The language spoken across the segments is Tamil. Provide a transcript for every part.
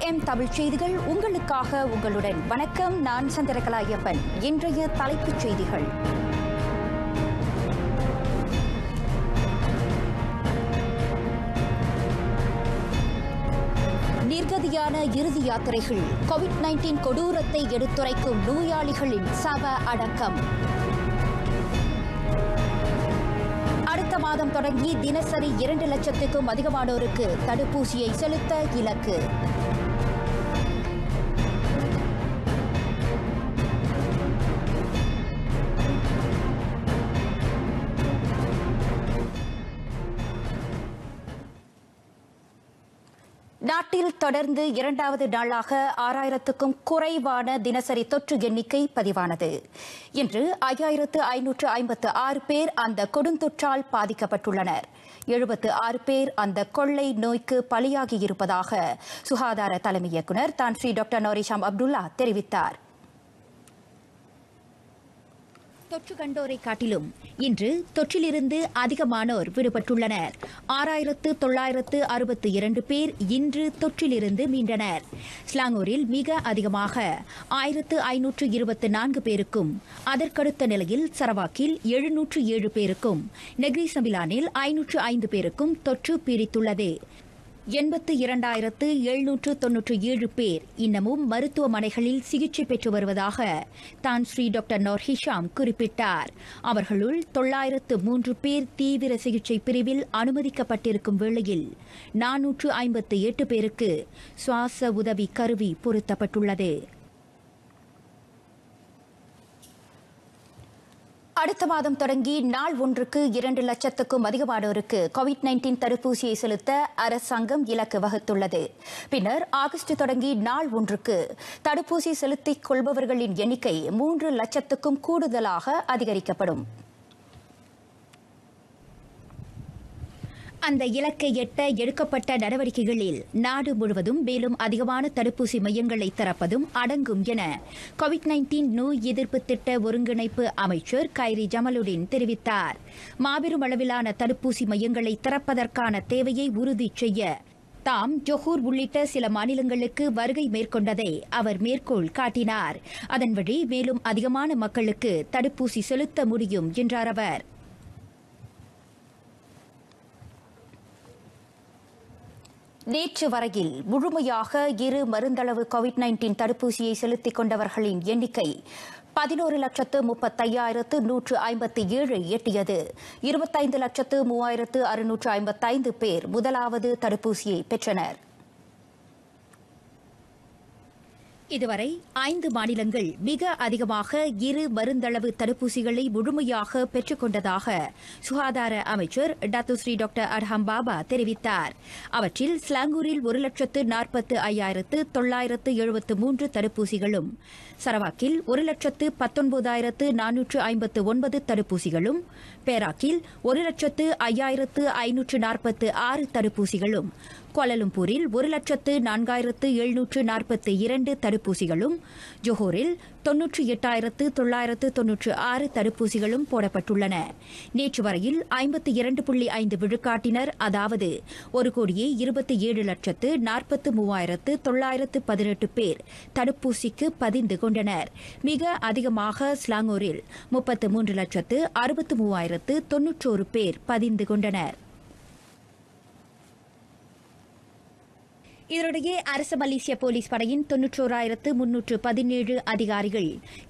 AM தமிழ் செய்திகள் உங்களுக்காக உங்களுடன். வணக்கம், நான் சந்திரகலா ஐயப்பன். இன்றைய தலைப்புச் செய்திகள். நிர்கதியான இறுதி யாத்திரைகள், COVID-19 கொடூரத்தை எடுத்துரைக்கும் நோயாளிகளின் சவ அடக்கம். அடுத்த மாதம் தொடங்கி தினசரி 2 லட்சத்துக்கும் அதிகமானோருக்கு தடுப்பூசியை செலுத்த இலக்கு. நாட்டில் தொடர்ந்து 2வது நாளாக 6000க்கும் குறைவான தினசரி தொற்று எண்ணிக்கை பதிவானது. இன்று 5556 பேர் அந்த கொடுந்தொற்றால் பாதிக்கப்பட்டுள்ளனர். 76 பேர் அந்த கொள்ளை நோய்க்கு பலியாகியிருப்பதாக சுகாதார தலைமை இயக்குநர் தான் ஸ்ரீ டாக்டர் நோரிஷாம் அப்துல்லா தெரிவித்தார். தொற்று கண்டோரை காட்டிலும் இன்று தொற்றிலிருந்து அதிகமானோர் விடுபட்டுள்ளனர். 6962 பேர் இன்று தொற்றிலிருந்து மீண்டனர். ஸ்லாங்கூரில் மிக அதிகமாக 1524 பேருக்கும், அதற்கடுத்த நிலையில் சரவாக்கில் 707 பேருக்கும், நெக்ரி சம்பிலானில் 505 பேருக்கும் தொற்று பீடித்துள்ளது. 82,797 பேர் இன்னமும் மருத்துவமனைகளில் சிகிச்சை பெற்று வருவதாக தான் ஸ்ரீ டாக்டர் நோர்ஹிஷாம் குறிப்பிட்டார். அவர்களுள் 903 பேர் தீவிர சிகிச்சை பிரிவில் அனுமதிக்கப்பட்டிருக்கும் வேளையில் 458 பேருக்கு சுவாச உதவி கருவி பொருத்தப்பட்டுள்ளது. அடுத்த மாதம் தொடங்கி நாள் ஒன்றுக்கு 2 லட்சத்துக்கும் அதிகமானோருக்கு COVID-19 தடுப்பூசியை செலுத்த அரசாங்கம் இலக்கு வகுத்துள்ளது. பின்னர் ஆகஸ்ட் தொடங்கி நாள் ஒன்றுக்கு தடுப்பூசி செலுத்திக் கொள்பவர்களின் எண்ணிக்கை 3 லட்சத்துக்கும் கூடுதலாக அதிகரிக்கப்படும். அந்த இலக்கை எட்ட எடுக்கப்பட்ட நடவடிக்கைகளில் நாடு முழுவதும் மேலும் அதிகமான தடுப்பூசி மையங்களை திறப்பதும் அடங்கும் என COVID-19 நோய் எதிர்ப்பு திட்ட ஒருங்கிணைப்பு அமைச்சர் கைரி ஜமலுடன் தெரிவித்தார். மாபெரும் அளவிலான தடுப்பூசி மையங்களை திறப்பதற்கான தேவையை உறுதி செய்ய தாம் ஜொஹூர் உள்ளிட்ட சில மாநிலங்களுக்கு வருகை மேற்கொண்டதை அவர் மேற்கோள் காட்டினார். அதன் வழி மேலும் அதிகமான மக்களுக்கு தடுப்பூசி செலுத்த முடியும் என்றார் அவர். நேற்று வரையில் முழுமையாக 2 மருந்தளவு COVID-19 தடுப்பூசியை செலுத்திக் கொண்டவர்களின் எண்ணிக்கை 11,35,157 எட்டியது. 25,03,655 பேர் முதலாவது தடுப்பூசியை பெற்றனர். இதுவரை 5 மாநிலங்கள் மிக அதிகமாக 2 மருந்தளவு தடுப்பூசிகளை முழுமையாக பெற்றுக் கொண்டதாக சுகாதார அமைச்சர் டத்துஸ்ரீ டாக்டர் அட்ஹம் பாபா தெரிவித்தார். அவற்றில் ஸ்லாங்கூரில் 1,45,973 தடுப்பூசிகளும், சரவாக்கில் 1,19,459 தடுப்பூசிகளும், பேராக்கில் 1,05,546 தடுப்பூசிகளும், கோலாலம்பூரில் 1,04,742 தடுப்பூசிகளும், ஜொஹூரில் 98,996 தடுப்பூசிகளும் போடப்பட்டுள்ளன. நேற்று வரையில் 52.5 விழுக்காட்டினர், அதாவது 1,27,43,918 பேர் தடுப்பூசிக்கு பதிந்து கொண்டனர். மிக அதிகமாக ஸ்லாங்கூரில் 33,63,091 பேர் பதிந்து கொண்டனர். இதனிடையே அரசு மலேசிய போலீஸ் படையின் 91,317 அதிகாரிகள்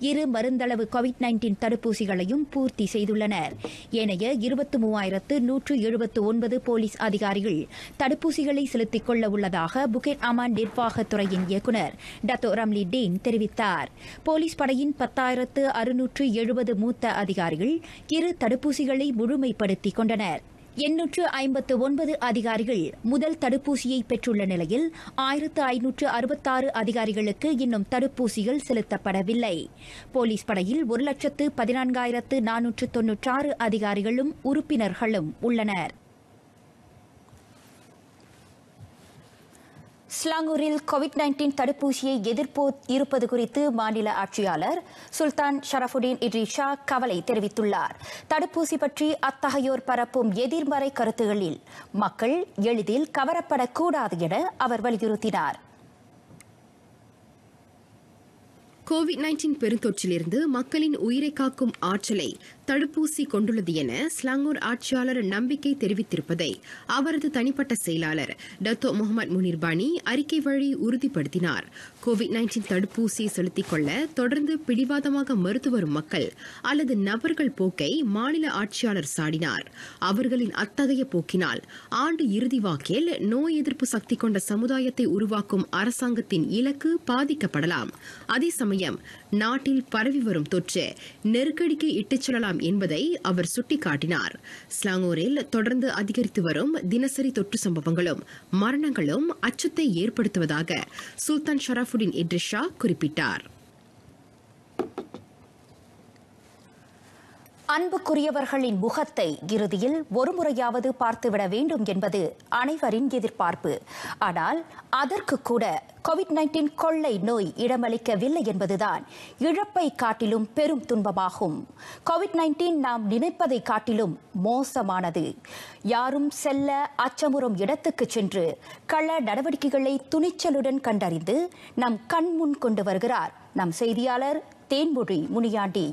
2 மருந்தளவு COVID-19 தடுப்பூசிகளையும் பூர்த்தி செய்துள்ளனர். ஏனைய 23,179 போலீஸ் அதிகாரிகள் தடுப்பூசிகளை செலுத்திக் கொள்ள உள்ளதாக புகேட் அமான் நிர்வாகத்துறையின் இயக்குநர் டத்தோ ரம்லி டேன் தெரிவித்தார். போலீஸ் படையின் 10,670 மூத்த அதிகாரிகள் 2 தடுப்பூசிகளை முழுமைப்படுத்திக் கொண்டனர். 859 அதிகாரிகள் முதல் தடுப்பூசியை பெற்றுள்ள நிலையில் 1566 அதிகாரிகளுக்கு இன்னும் தடுப்பூசிகள் செலுத்தப்படவில்லை. போலீஸ் படையில் 1,14,496 அதிகாரிகளும் உறுப்பினர்களும் உள்ளனர். ஸ்லாங்கூரில் COVID-19 தடுப்பூசியை இருப்பது குறித்து மாநில ஆட்சியாளர் சுல்தான் ஷரஃபுடீன் இட்ரிஷா கவலை தெரிவித்துள்ளார். தடுப்பூசி பற்றி அத்தகையோர் பரப்பும் எதிர்மறை கருத்துகளில் மக்கள் எளிதில் கவரப்படக்கூடாது என அவர் வலியுறுத்தினார். கோவிட்-19 பெருந்தொற்றிலிருந்து மக்களின் உயிரை காக்கும் ஆற்றலை தடுப்பூசி கொண்டுள்ளது என ஸ்லாங்கூர் ஆட்சியாளர் நம்பிக்கை தெரிவித்திருப்பதை அவரது தனிப்பட்ட செயலாளர் டத்தோ முகமது முனிர்பானி அறிக்கை வழி உறுதிப்படுத்தினார். கோவிட்-19 தடுப்பூசியை செலுத்திக் கொள்ள தொடர்ந்து பிடிவாதமாக மறுத்து வரும் மக்கள் அல்லது நபர்கள் போக்கை மாநில ஆட்சியாளர் சாடினார். அவர்களின் அத்தகைய போக்கினால் ஆண்டு இறுதி வாக்கில் நோய் எதிர்ப்பு சக்தி கொண்ட சமுதாயத்தை உருவாக்கும் அரசாங்கத்தின் இலக்கு பாதிக்கப்படலாம். அதே சமயம் நாட்டில் பரவி வரும் தொற்று நெருக்கடிக்கு இட்டுச் செல்லலாம் என்பதை அவர் சுட்டிக்காட்டினார். ஸ்லாங்கூரில் தொடர்ந்து அதிகரித்து வரும் தினசரி தொற்று சம்பவங்களும் மரணங்களும் அச்சத்தை ஏற்படுத்துவதாக சுல்தான் ஷராஃபுடின் இட்ரிஸ் ஷா குறிப்பிட்டார். அன்புக்குரியவர்களின் முகத்தை இறுதியில் ஒருமுறையாவது பார்த்துவிட வேண்டும் என்பது அனைவரின் எதிர்பார்ப்பு. ஆனால் அதற்கு கூட கோவிட்-19 கொள்ளை நோய் இடமளிக்கவில்லை என்பதுதான் இழப்பை காட்டிலும் பெரும் துன்பமாகும். கோவிட்-19 நாம் நினைப்பதை காட்டிலும் மோசமானது. யாரும் செல்ல அச்சமுறும் இடத்துக்கு சென்று கள நடவடிக்கைகளை துணிச்சலுடன் கண்டறிந்து நம் கண்முன் கொண்டு வருகிறார் நம் செய்தியாளர் தேன்மொழி முனியாண்டி.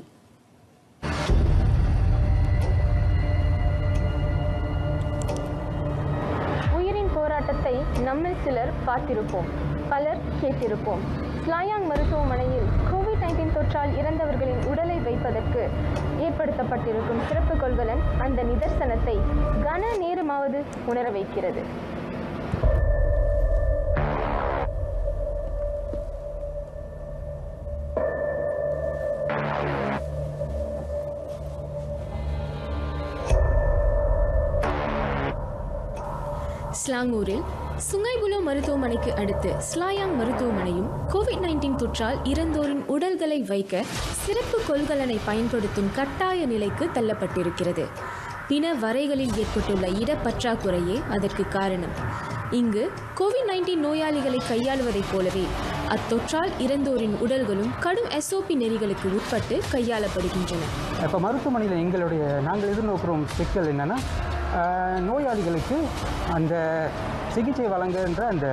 போராட்டத்தை நம்மில் சிலர் பார்த்திருப்போம், பலர் கேட்டிருப்போம். ஸ்லாயாங் மருத்துவமனையில் கோவிட்-19 தொற்றால் இறந்தவர்களின் உடலை வைப்பதற்கு ஏற்படுத்தப்பட்டிருக்கும் சிறப்பு கொள்கலன் அந்த நிதர்சனத்தை கன நேரமாவது உணர வைக்கிறது. ஸ்லாங்கூரில் சுங்கைபுலோ மருத்துவமனைக்கு அடுத்து ஸ்லாயாங் மருத்துவமனையும் கோவிட்-19 தொற்றால் இறந்தோரின் உடல்களை வைக்க சிறப்பு கொள்கலனை பயன்படுத்தும் கட்டாய நிலைக்கு தள்ளப்பட்டிருக்கிறது. பிண வரைகளில் ஏற்பட்டுள்ள இடப்பற்றாக்குறையே அதற்கு காரணம். இங்கு கோவிட்-19 நோயாளிகளை கையாளுவதைப் போலவே அத்தொற்றால் இறந்தோரின் உடல்களும் கடும் SOP நெறிகளுக்கு உட்பட்டு கையாளப்படுகின்றன. இப்போ மருத்துவமனையில் நாங்கள் எதிர்நோக்குறோம் சிக்கல் என்னென்னா, நோயாளிகளுக்கு அந்த சிகிச்சை வழங்குகின்ற அந்த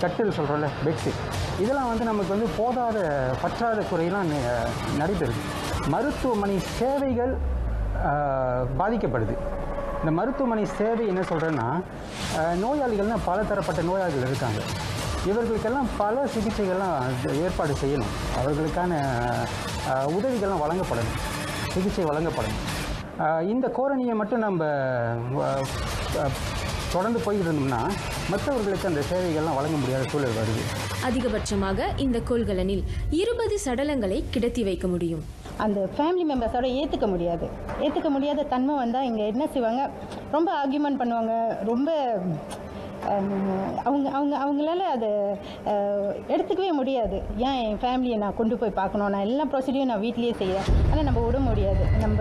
கட்டில் சொல்கிறோம்ல, பெட்ஷீட், இதெல்லாம் நமக்கு போதாத பற்றாத குறையெல்லாம் நடைபெறுது. மருத்துவமனை சேவைகள் பாதிக்கப்படுது. இந்த மருத்துவமனை சேவை என்ன சொல்கிறேன்னா, நோயாளிகள்னால் பல தரப்பட்ட நோயாளிகள் இருக்காங்க. இவர்களுக்கெல்லாம் பல சிகிச்சைகள்லாம் ஏற்பாடு செய்யணும். அவர்களுக்கான உதவிகள்லாம் வழங்கப்படணும், சிகிச்சை வழங்கப்படணும். இந்த கோரணியை மட்டும் நம்ம தொடர்ந்து போய்கிட்டு இருந்தோம்னா மற்றவர்களுக்கு அந்த சேவைகள்லாம் வழங்க முடியாத சூழல் வருது. அதிகபட்சமாக இந்த கொள்கலனில் 20 சடலங்களை கிடத்தி வைக்க முடியும். அந்த ஃபேமிலி மெம்பர்ஸோட ஏற்றுக்க முடியாத தன்மை வந்தால் இங்கே என்ன செய்வாங்க, ரொம்ப ஆர்கியூமெண்ட் பண்ணுவாங்க. ரொம்ப அவங்களால அதை எடுத்துக்கவே முடியாது. ஏன் என் ஃபேமிலியை நான் கொண்டு போய் பார்க்கணும், நான் எல்லா ப்ரொசீடியும் நான் வீட்லேயே செய்கிறேன், ஆனால் நம்ம விட முடியாது. நம்ம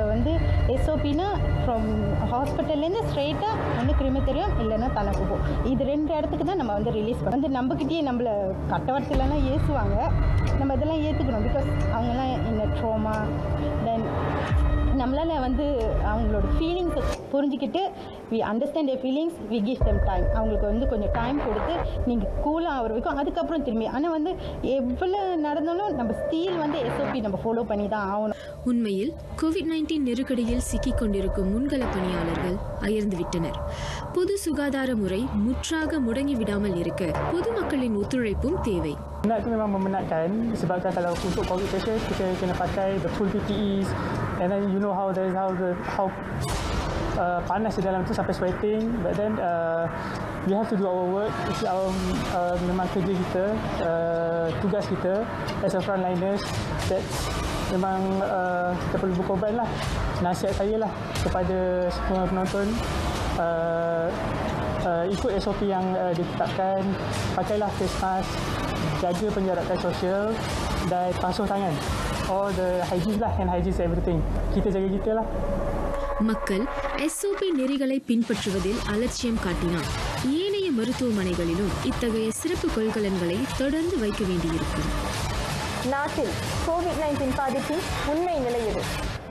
SOPனா ஃப்ரம் ஹாஸ்பிட்டல்லேருந்து ஸ்ட்ரெயிட்டாக கிரிமேட்டரியம் இல்லைன்னா தனக்குப்போ, இது 2 இடத்துக்கு தான் நம்ம ரிலீஸ் பண்ண. நம்மக்கிட்டேயே நம்மளை கட்டவரத்துலலாம் ஏசுவாங்க. நம்ம இதெல்லாம் ஏற்றுக்கணும். பிகாஸ் அவங்கெல்லாம் என்ன ட்ரோமா, தென் நம்மளால் அவங்களோட ஃபீலிங்ஸை புரிஞ்சுக்கிட்டு we understand their feelings, we give them time. அவங்களுக்கு கொஞ்சம் டைம் கொடுத்து நீங்கள் கூலாக ஆகிற வரைக்கும் அதுக்கப்புறம் திரும்பி. ஆனால் எவ்வளோ நடந்தாலும் நம்ம ஸ்டீல் SOP நம்ம ஃபாலோ பண்ணி தான் ஆகணும். உண்மையில் கோவிட்-19 நெருக்கடியில் சிக்கிக் கொண்டிருக்கும் முன்கள பணியாளர்கள் அயர்ந்து விட்டனர். பொது சுகாதார முறை முற்றாக முடங்கிவிடாமல் இருக்க பொதுமக்களின் ஒத்துழைப்பும் தேவை. Itu memang memenatkan sebabkan kalau untuk COVID patient kita kena pakai the full PPEs, and then you know how panas di dalam tu sampai sweating, but then we have to do our work. It's our memang kerja kita, tugas kita as a frontliners. That memang kita perlu berkorban lah. Nasihat saya lah kepada semua penonton, ikut SOP yang ditetapkan, pakailah face mask, jaga penjarakan sosial dan basuh tangan. All the hygiene lah, hand hygiene everything. Kita jaga kita lah. மக்கள் SOP நெறிகளை பின்பற்றுவதில் அலட்சியம் காட்டினால் ஏனைய மருத்துவமனைகளிலும் இத்தகைய சிறப்பு கொள்கலன்களை தொடர்ந்து வைக்க வேண்டியிருக்கும். நாட்டில் கோவிட்-19 பாதிப்பின் உண்மை நிலை இது.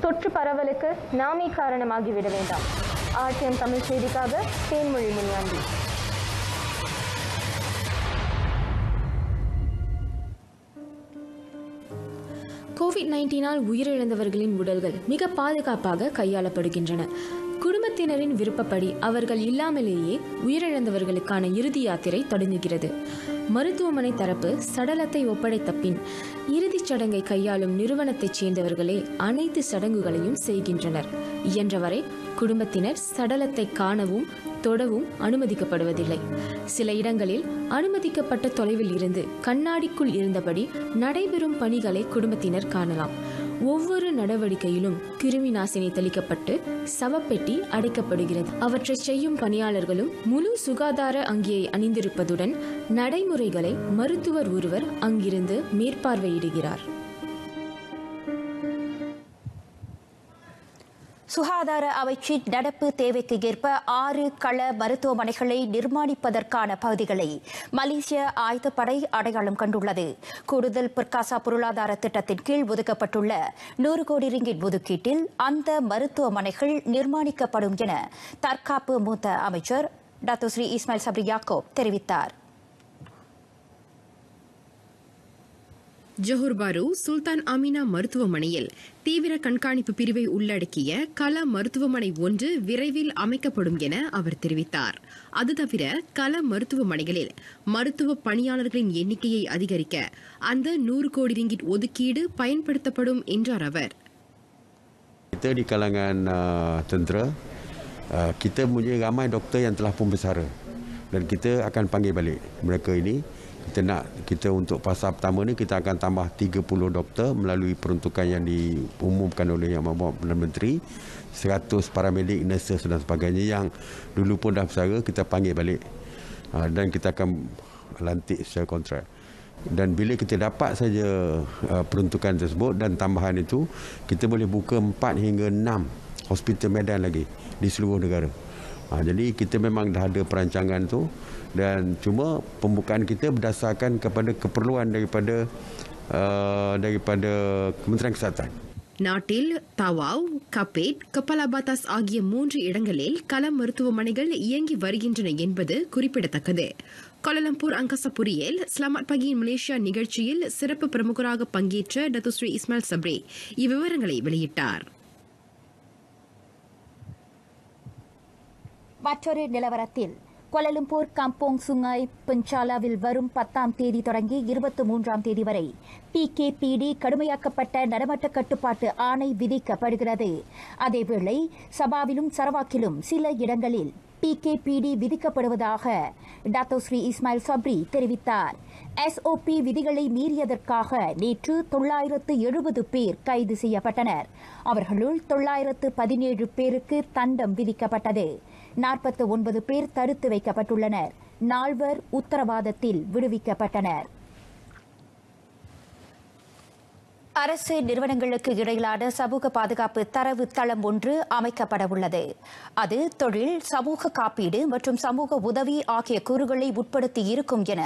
தொற்று பரவலுக்கு நாமே காரணமாகிவிட வேண்டாம். RTM தமிழ் செய்திக்காக தேன்மொழி முனியாண்டி. கோவிட்-19 உயிரிழந்தவர்களின் உடல்கள் மிக பாதுகாப்பாக கையாளப்படுகின்றன. குடும்பத்தினரின் விருப்பப்படி அவர்கள் இல்லாமலேயே உயிரிழந்தவர்களுக்கான இறுதி யாத்திரை தொடங்குகிறது. மருத்துவமனை தரப்பு சடலத்தை ஒப்படைத்த பின் இறுதிச் சடங்கை கையாளும் நிறுவனத்தைச் சேர்ந்தவர்களே அனைத்து சடங்குகளையும் செய்கின்றனர். இயன்றவரை குடும்பத்தினர் சடலத்தை காணவும் தொடவும் அனுமதிக்கப்படுவதில்லை. சில இடங்களில் அனுமதிக்கப்பட்ட தொலைவில் இருந்து கண்ணாடிக்குள் இருந்தபடி நடைபெறும் பணிகளை குடும்பத்தினர் காணலாம். ஒவ்வொரு நடவடிக்கையிலும் கிருமி நாசினி தெளிக்கப்பட்டு சவப்பெட்டி அடைக்கப்படுகிறது. அவற்றை செய்யும் பணியாளர்களும் முழு சுகாதார அங்கியை அணிந்திருப்பதுடன் நடைமுறைகளை மருத்துவர் ஒருவர் அங்கிருந்து மேற்பார்வையிடுகிறார். சுகாதார அமைச்சின் நடப்பு தேவைக்கு ஏற்ப 6 கள மருத்துவமனைகளை நிர்மாணிப்பதற்கான பகுதிகளை மலேசிய ஆயுதப்படை அடையாளம் கண்டுள்ளது. கூடுதல் பிரகாசா பொருளாதார திட்டத்தின் கீழ் ஒதுக்கப்பட்டுள்ள 100 கோடி ரிங்கிட் ஒதுக்கீட்டில் அந்த மருத்துவமனைகள் நிர்மாணிக்கப்படும் என தற்காப்பு மூத்த அமைச்சர் டாக்டர் ஸ்ரீ இஸ்மாயில் சப்ரி யாக்கோப் தெரிவித்தார். ஜொஹர் பாரு சுல்தான் அமினா மருத்துவமனையில் தீவிர கண்காணிப்பு பிரிவை உள்ளடக்கிய கள மருத்துவமனை ஒன்று விரைவில் அமைக்கப்படும் என அவர் தெரிவித்தார். அது தவிர கள மருத்துவமனைகளில் மருத்துவ பணியாளர்களின் எண்ணிக்கையை அதிகரிக்க அந்த 100 கோடி ரிங்கிட் ஒதுக்கீடு பயன்படுத்தப்படும் என்றார் அவர். Kita di kalangan tentera, kita mempunyai ramai doktor yang telah pun bersara dan kita akan panggil balik mereka ini. Kita untuk fasa pertama ni kita akan tambah 30 doktor melalui peruntukan yang diumumkan oleh Yang Amat Perdana Menteri, 100 paramedik, nurses dan sebagainya yang dulu pun dah bersara kita panggil balik dan kita akan lantik secara kontrak. Dan bila kita dapat saja peruntukan tersebut dan tambahan itu, kita boleh buka 4 hingga 6 hospital medan lagi di seluruh negara. Jadi kita memang dah ada perancangan tu dan cuma pembukaan kita berdasarkan kepada keperluan daripada Kementerian Kesihatan. நாட்டில் தவாவ், கபேட், கப்பலா பாத்தாஸ் ஆகிய 3 இடங்களில் கள மருத்துவமனைகள் இயங்கி வருகின்றன என்பது குறிப்பிடத்தக்கது. கோலாலம்பூர் அங்கசபுரியில் ஸ்லாமட் பகியின் மலேசியா நிகழ்ச்சியில் சிறப்பு பிரமுகராக பங்கேற்ற டாக்டர் ஸ்ரீ இஸ்மாயில் சப்ரி இவ்விவரங்களை வெளியிட்டார். மற்றொரு நிலவரத்தில் கோலாலம்பூர் கம்போங் சுங்காய் பஞ்சாலாவில் வரும் 10ஆம் தேதி தொடங்கி 23ஆம் தேதி வரை PKPD கடுமையாக்கப்பட்ட நடமாட்ட கட்டுப்பாட்டு ஆணை விதிக்கப்படுகிறது. அதேவேளை சபாவிலும் சரவாக்கிலும் சில இடங்களில் PKPD விதிக்கப்படுவதாக டாக்டர் ஸ்ரீ இஸ்மாயில் சப்ரி தெரிவித்தார். SOP விதிகளை மீறியதற்காக நேற்று 970 பேர் கைது செய்யப்பட்டனர். அவர்களுள் 917 பேருக்கு தண்டம் விதிக்கப்பட்டது. 49 பேர் தடுத்து வைக்கப்பட்டுள்ளனர். 4 உத்தரவாதத்தில் விடுவிக்கப்பட்டனர். அரசு நிறுவனங்களுக்கு இடையிலான சமூக பாதுகாப்பு தரவு தளம் ஒன்று அமைக்கப்பட உள்ளது. அது தொழில், சமூக காப்பீடு மற்றும் சமூக உதவி ஆகிய கூறுகளை உட்படுத்தி இருக்கும் என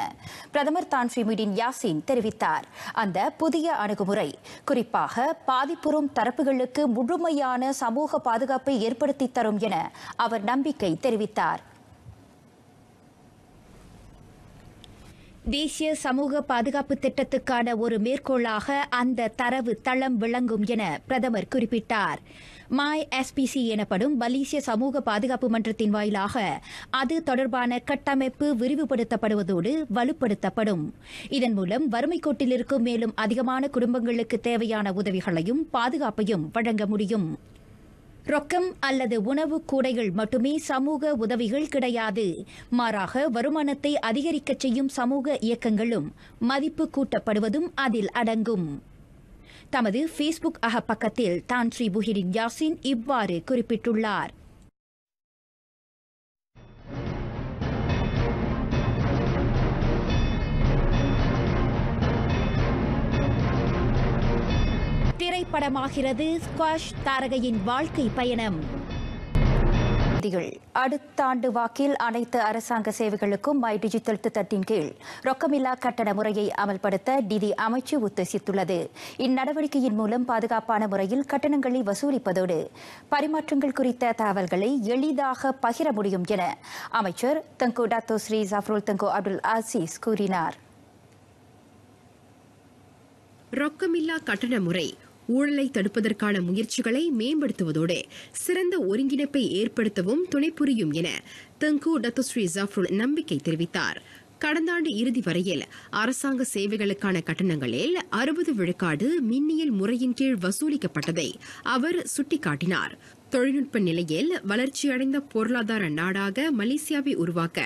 பிரதமர் தான் ஸ்ரீ முஹிடின் யாசின் தெரிவித்தார். அந்த புதிய அணுகுமுறை குறிப்பாக பாதிப்புறும் தரப்புகளுக்கு முழுமையான சமூக பாதுகாப்பை ஏற்படுத்தி தரும் என அவர் நம்பிக்கை தெரிவித்தார். தேசிய சமூக பாதுகாப்பு திட்டத்துக்கான ஒரு மேற்கோளாக அந்த தரவு தளம் விளங்கும் என பிரதமர் குறிப்பிட்டார். மாய் SPC எனப்படும் மலேசிய சமூக பாதுகாப்பு மன்றத்தின் வாயிலாக அது தொடர்பான கட்டமைப்பு விரிவுபடுத்தப்படுவதோடு வலுப்படுத்தப்படும். இதன் மூலம் வறுமை கோட்டில் இருக்கும் மேலும் அதிகமான குடும்பங்களுக்கு தேவையான உதவிகளையும் பாதுகாப்பையும் வழங்க முடியும். ரொக்கம் அல்லது உணவு கூடைகள் மட்டுமே சமூக உதவிகள் கிடையாது. மாறாக வருமானத்தை அதிகரிக்கச் செய்யும் சமூக இயக்கங்களும் மதிப்பு கூட்டப்படுவதும் அதில் அடங்கும். தமது ஃபேஸ்புக் பக்கத்தில் தான் ஸ்ரீ முஹிடின் யாசின் இவ்வாறு குறிப்பிட்டுள்ளார். திரைப்படமாகிறது ஸ்குவாஷ் தாரகையின் வாழ்க்கை பயணம். அடுத்த ஆண்டு வாக்கில் அனைத்து அரசாங்க சேவைகளுக்கும் மை டிஜிட்டல் திட்டத்தின் கீழ் ரொக்கமில்லா கட்டண முறையை அமல்படுத்த நிதி அமைச்சு உத்தேசித்துள்ளது. இந்நடவடிக்கையின் மூலம் பாதுகாப்பான முறையில் கட்டணங்களை வசூலிப்பதோடு பரிமாற்றங்கள் குறித்த தகவல்களை எளிதாக பகிர முடியும் என அமைச்சர் தங்கு டாக்டர் ஸ்ரீ ஜஃப்ருல் தங்கு அப்துல் அசீஸ் கூறினார். ரொக்கமில்லா கட்டண முறை ஊழலை தடுப்பதற்கான முயற்சிகளை மேம்படுத்துவதோடு சிறந்த ஒருங்கிணைப்பை ஏற்படுத்தவும் துணை புரியும் என தங்கு டத்தோஸ்ரீ ஜஃப்ருல் நம்பிக்கை தெரிவித்தார். கடந்த ஆண்டு இறுதி வரையில் அரசாங்க சேவைகளுக்கான கட்டணங்களில் 60 விழுக்காடு மின்னியல் முறையின் கீழ் வசூலிக்கப்பட்டதை அவர் சுட்டிக்காட்டினார். தொழில்நுட்ப நிலையில் வளர்ச்சியடைந்த பொருளாதார நாடாக மலேசியாவை உருவாக்க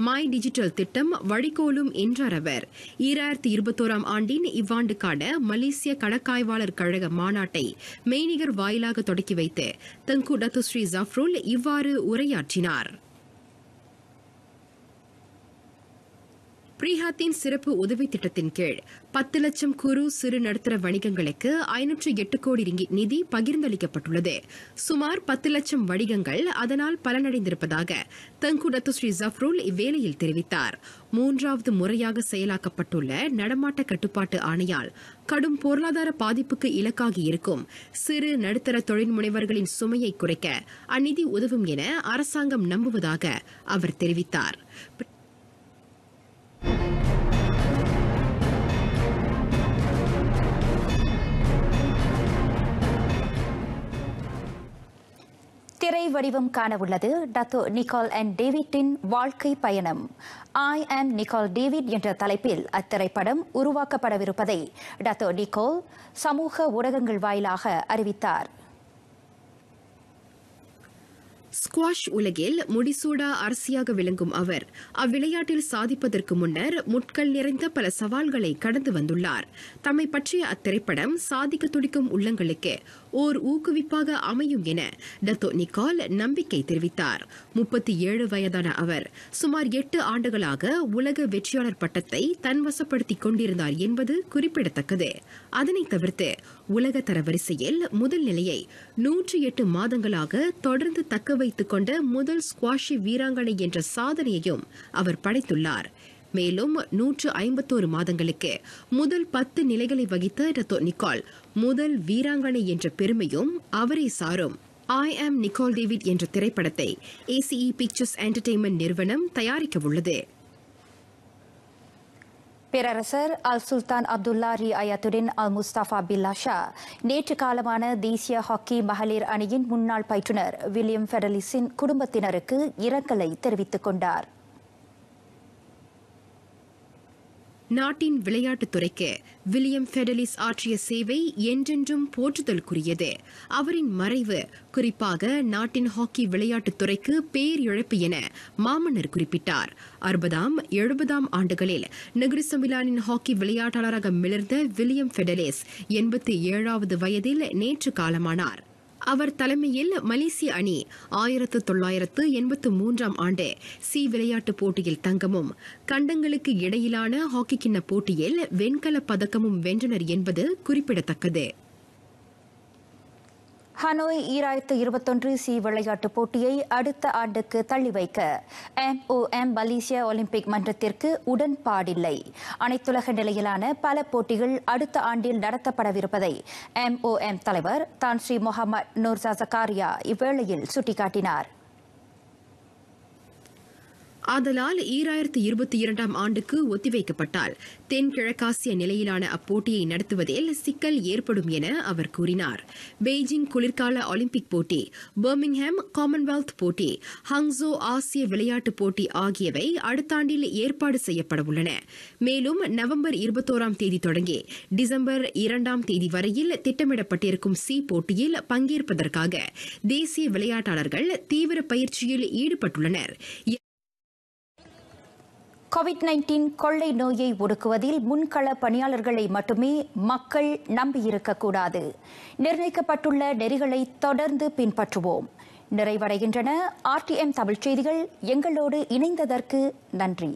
மை டிஜிட்டல் திட்டம் வழிகோலும் என்றார் அவர். 2021 ஆண்டின் இவ்வாண்டுக்கான மலேசிய கணக்காய்வாளர் கழக மாநாட்டை மெய்நிகர் வாயிலாக தொடக்கி வைத்து தங்கு டத்தோஸ்ரீ ஜஃப்ருல் இவ்வாறு உரையாற்றினார். பிரிஹாத்தின் சிறப்பு உதவி திட்டத்தின் கீழ் 10 லட்சம் குறு சிறு நடுத்தர வணிகங்களுக்கு 508 கோடி ரிங்கிட் நிதி பகிர்ந்தளிக்கப்பட்டுள்ளது. சுமார் 10 லட்சம் வணிகங்கள் அதனால் பலனடைந்திருப்பதாக தங்கு டத்தோஸ்ரீ ஜஃப்ருல் இவ்வேளையில் தெரிவித்தார். 3வது முறையாக செயலாக்கப்பட்டுள்ள நடமாட்ட கட்டுப்பாட்டு ஆணையால் கடும் பொருளாதார பாதிப்புக்கு இலக்காகி இருக்கும் சிறு நடுத்தர தொழில் முனைவர்களின் சுமையை குறைக்க அந்நிதி உதவும் என அரசாங்கம் நம்புவதாக அவர் தெரிவித்தார். திரை வடிவம் காண உள்ளது டத்தோ நிக்கோல் அண்ட் டேவிட்டின் வாழ்க்கை பயணம். ஐ ஆம் நிக்கோல் டேவிட் என்ற தலைப்பில் அத்திரைப்படம் உருவாக்கப்படவிருப்பதை டத்தோ நிக்கோல் சமூக ஊடகங்கள் வாயிலாக அறிவித்தார். ஸ்குவாஷ் உலகில் முடிசூடா அரசியாக விளங்கும் அவர் அவ்விளையாட்டில் சாதிப்பதற்கு முன்னர் முட்கள் நிறைந்த பல சவால்களை கடந்து வந்துள்ளார். தம்மை பற்றிய அத்திரைப்படம் சாதிக்க துடிக்கும் உள்ளங்களுக்கு ஓர் ஊக்குவிப்பாக அமையும் என டத்தோ நிக்கோல் நம்பிக்கை தெரிவித்தார். 37 வயதான அவர் சுமார் 8 ஆண்டுகளாக உலக வெற்றியாளர் பட்டத்தை தன்வசப்படுத்திக் கொண்டிருந்தார் என்பது குறிப்பிடத்தக்கது. அதனைத் தவிர்த்து உலக தரவரிசையில் முதல் நிலையை 108 மாதங்களாக தொடர்ந்து தக்க வைத்துக் கொண்ட முதல் ஸ்குவாஷி வீராங்கனை என்ற சாதனையையும் அவர் படைத்துள்ளார். மேலும் 151 மாதங்களுக்கு முதல் 10 நிலைகளை வகித்த டத்தோ நிக்கோல் முதல் வீராங்கனை என்ற பெருமையும் அவரே சாரும். ஐ ஆம் நிக்கோல் டேவிட் என்ற திரைப்படத்தை ACE பிக்சர்ஸ் என்டர்டெயின்மெண்ட் நிறுவனம் தயாரிக்க உள்ளது. பேரரசர் அல் சுல்தான் அப்துல்லா ரியாயத்துடின் அல் முஸ்தபா பில்லா ஷா நேற்று காலமான தேசிய ஹாக்கி மகளிர் அணியின் முன்னாள் பயிற்றுநர் வில்லியம் ஃபெடலிஸின் குடும்பத்தினருக்கு இரங்கலை தெரிவித்துக் கொண்டார். நாட்டின் விளையாட்டுத் துறைக்கு வில்லியம் ஃபெடலிஸ் ஆற்றிய சேவை என்றென்றும் போற்றுதலுக்குரியது. அவரின் மறைவு குறிப்பாக நாட்டின் ஹாக்கி விளையாட்டுத் துறைக்கு பேரிழப்பு என மாமன்னர் குறிப்பிட்டார். 60ஆம் 70ஆம் ஆண்டுகளில் நெகிரி சமிலானின் ஹாக்கி விளையாட்டாளராக மிளர்ந்த வில்லியம் ஃபெடலிஸ் 87வது வயதில் நேற்று காலமானார். அவர் தலைமையில் மலேசிய அணி 1983ஆம் ஆண்டு சி விளையாட்டுப் போட்டியில் தங்கமும் கண்டங்களுக்கு இடையிலான ஹாக்கி கிண்ண போட்டியில் வெண்கலப் பதக்கமும் வென்றனர் என்பது குறிப்பிடத்தக்கது. ஹனோய் 2021 சி விளையாட்டுப் போட்டியை அடுத்த ஆண்டுக்கு தள்ளி வைக்க MOM மலேசிய ஒலிம்பிக் மன்றத்திற்கு உடன்பாடில்லை. அனைத்துலக நிலையிலான பல போட்டிகள் அடுத்த ஆண்டில் நடத்தப்படவிருப்பதை MOM தலைவர் தான் ஸ்ரீ முகமது நூர்சா ஜக்காரியா இவ்வேளையில் சுட்டிக்காட்டினார். ஆதலால் 2022ஆம் ஆண்டுக்கு ஒத்திவைக்கப்பட்டால் தென்கிழக்காசிய நிலையிலான அப்போட்டியை நடத்துவதில் சிக்கல் ஏற்படும் என அவர் கூறினார். பெய்ஜிங் குளிர்கால ஒலிம்பிக் போட்டி, பர்மிங்ஹாம் காமன்வெல்த் போட்டி, ஹங்ஸோ ஆசிய விளையாட்டுப் போட்டி ஆகியவை அடுத்த ஆண்டில் ஏற்பாடு செய்யப்பட உள்ளன. மேலும் நவம்பர் 21ஆம் தேதி தொடங்கி டிசம்பர் 2ஆம் தேதி வரையில் திட்டமிடப்பட்டிருக்கும் சி போட்டியில் பங்கேற்பதற்காக தேசிய விளையாட்டாளர்கள் தீவிர பயிற்சியில் ஈடுபட்டுள்ளனர். COVID-19 கொள்ளை நோயை ஒடுக்குவதில் முன்கள பணியாளர்களை மட்டுமே மக்கள் நம்பியிருக்கக்கூடாது. நிர்ணயிக்கப்பட்டுள்ள நெறிகளை தொடர்ந்து பின்பற்றுவோம். நிறைவடைகின்றன RTM தமிழ் செய்திகள். எங்களோடு இணைந்ததற்கு நன்றி.